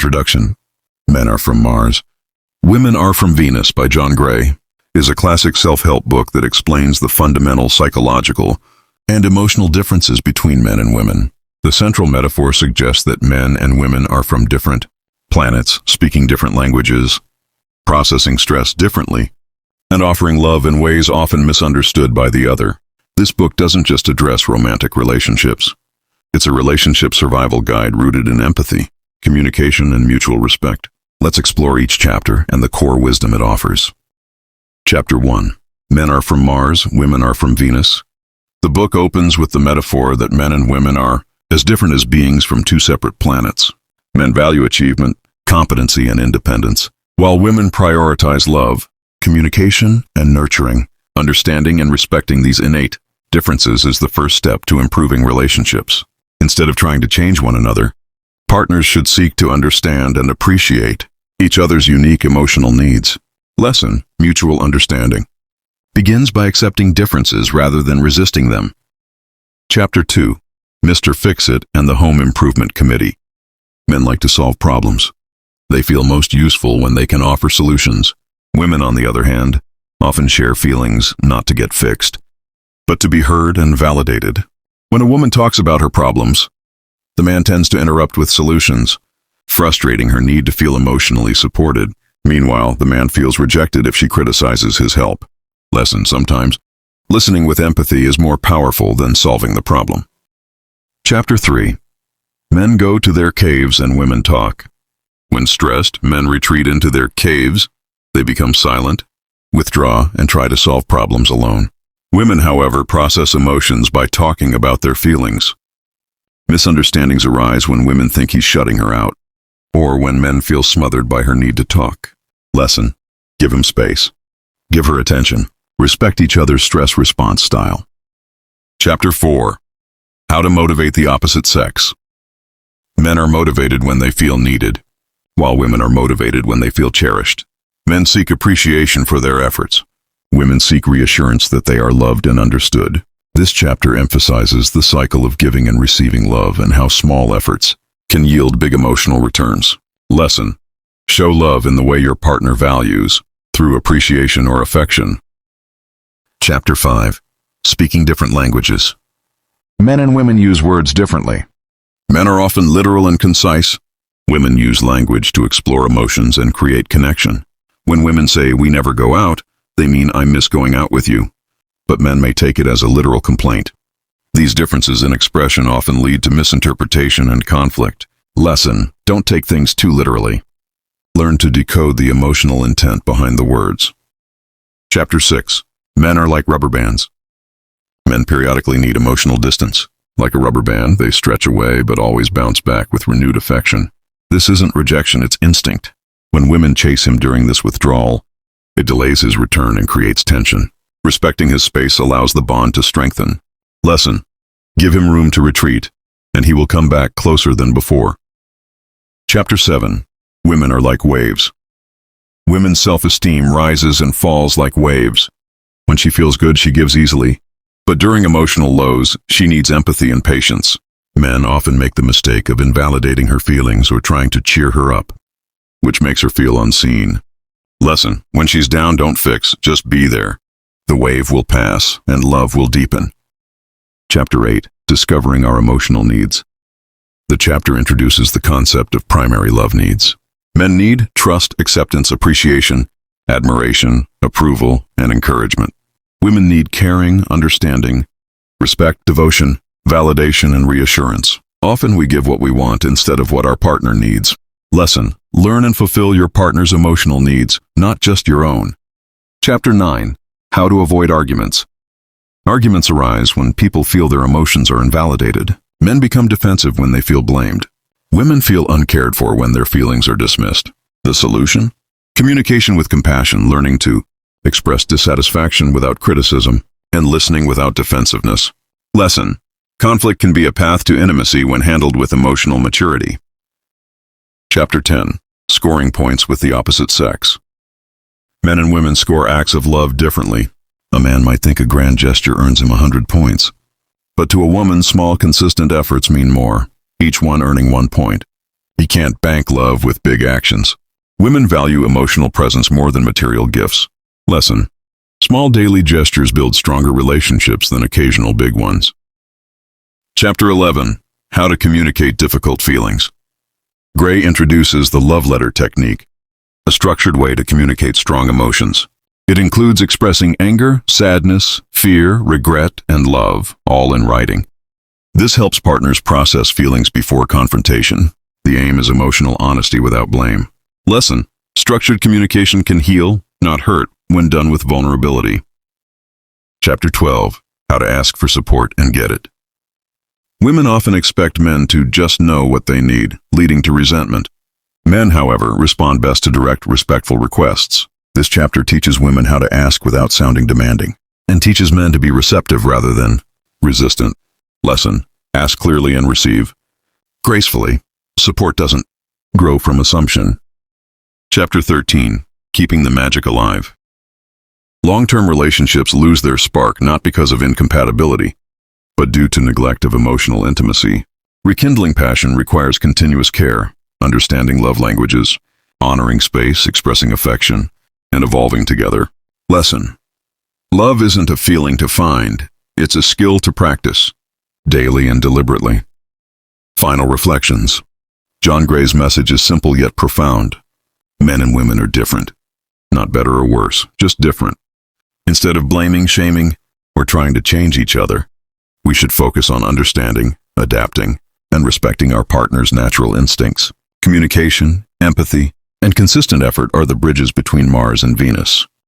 Introduction. Men Are From Mars, Women Are From Venus by John Gray is a classic self-help book that explains the fundamental psychological and emotional differences between men and women. The central metaphor suggests that men and women are from different planets, speaking different languages, processing stress differently, and offering love in ways often misunderstood by the other. This book doesn't just address romantic relationships. It's a relationship survival guide rooted in empathy, communication, and mutual respect. Let's explore each chapter and the core wisdom it offers. Chapter 1. Men Are From Mars, Women Are From Venus. The book opens with the metaphor that men and women are as different as beings from two separate planets. Men value achievement, competency, and independence, while women prioritize love, communication, and nurturing. Understanding and respecting these innate differences is the first step to improving relationships. Instead of trying to change one another, partners should seek to understand and appreciate each other's unique emotional needs. Lesson: mutual understanding begins by accepting differences rather than resisting them. Chapter 2. Mr. Fix-It and the Home Improvement Committee. Men like to solve problems. They feel most useful when they can offer solutions. Women, on the other hand, often share feelings not to get fixed, but to be heard and validated. When a woman talks about her problems, the man tends to interrupt with solutions, frustrating her need to feel emotionally supported. Meanwhile, the man feels rejected if she criticizes his help. Lesson: sometimes listening with empathy is more powerful than solving the problem. Chapter 3. Men Go to Their Caves and Women Talk. When stressed, men retreat into their caves. They become silent, withdraw, and try to solve problems alone. Women, however, process emotions by talking about their feelings. Misunderstandings arise when women think he's shutting her out, or when men feel smothered by her need to talk. Lesson: give him space. Give her attention. Respect each other's stress response style. Chapter 4. How to Motivate the Opposite Sex. Men are motivated when they feel needed, while women are motivated when they feel cherished. Men seek appreciation for their efforts. Women seek reassurance that they are loved and understood. This chapter emphasizes the cycle of giving and receiving love and how small efforts can yield big emotional returns. Lesson: show love in the way your partner values, through appreciation or affection. Chapter 5. Speaking Different Languages. Men and women use words differently. Men are often literal and concise. Women use language to explore emotions and create connection. When women say, "we never go out," they mean, "I miss going out with you." But men may take it as a literal complaint. These differences in expression often lead to misinterpretation and conflict. Lesson: don't take things too literally. Learn to decode the emotional intent behind the words. Chapter 6. Men Are Like Rubber Bands. Men periodically need emotional distance. Like a rubber band, they stretch away but always bounce back with renewed affection. This isn't rejection, it's instinct. When women chase him during this withdrawal, it delays his return and creates tension. Respecting his space allows the bond to strengthen. Lesson: give him room to retreat, and he will come back closer than before. Chapter 7. Women Are Like Waves. Women's self-esteem rises and falls like waves. When she feels good, she gives easily, but during emotional lows, she needs empathy and patience. Men often make the mistake of invalidating her feelings or trying to cheer her up, which makes her feel unseen. Lesson: when she's down, don't fix, just be there. The wave will pass, and love will deepen. Chapter 8. Discovering Our Emotional Needs. The chapter introduces the concept of primary love needs. Men need trust, acceptance, appreciation, admiration, approval, and encouragement. Women need caring, understanding, respect, devotion, validation, and reassurance. Often we give what we want instead of what our partner needs. Lesson: learn and fulfill your partner's emotional needs, not just your own. Chapter 9. How to Avoid Arguments. Arguments arise when people feel their emotions are invalidated. Men become defensive when they feel blamed. Women feel uncared for when their feelings are dismissed. The solution? Communication with compassion, learning to express dissatisfaction without criticism, and listening without defensiveness. Lesson: conflict can be a path to intimacy when handled with emotional maturity. Chapter 10. Scoring Points with the Opposite Sex. Men and women score acts of love differently. A man might think a grand gesture earns him 100 points. But to a woman, small, consistent efforts mean more, each one earning 1 point. You can't bank love with big actions. Women value emotional presence more than material gifts. Lesson: small daily gestures build stronger relationships than occasional big ones. Chapter 11. How to communicate difficult feelings. Gray introduces the love letter technique, a structured way to communicate strong emotions. It includes expressing anger, sadness, fear, regret, and love, all in writing. This helps partners process feelings before confrontation. The aim is emotional honesty without blame. Lesson: structured communication can heal, not hurt, when done with vulnerability. Chapter 12. How to ask for support and get it. Women often expect men to just know what they need, leading to resentment. Men, however, respond best to direct, respectful requests. This chapter teaches women how to ask without sounding demanding, and teaches men to be receptive rather than resistant. Lesson: ask clearly and receive gracefully. Support doesn't grow from assumption. Chapter 13. Keeping the magic alive. Long-term relationships lose their spark not because of incompatibility, but due to neglect of emotional intimacy. Rekindling passion requires continuous care, understanding love languages, honoring space, expressing affection, and evolving together. Lesson: love isn't a feeling to find, it's a skill to practice, daily and deliberately. Final reflections. John Gray's message is simple yet profound. Men and women are different. Not better or worse, just different. Instead of blaming, shaming, or trying to change each other, we should focus on understanding, adapting, and respecting our partner's natural instincts. Communication, empathy, and consistent effort are the bridges between Mars and Venus.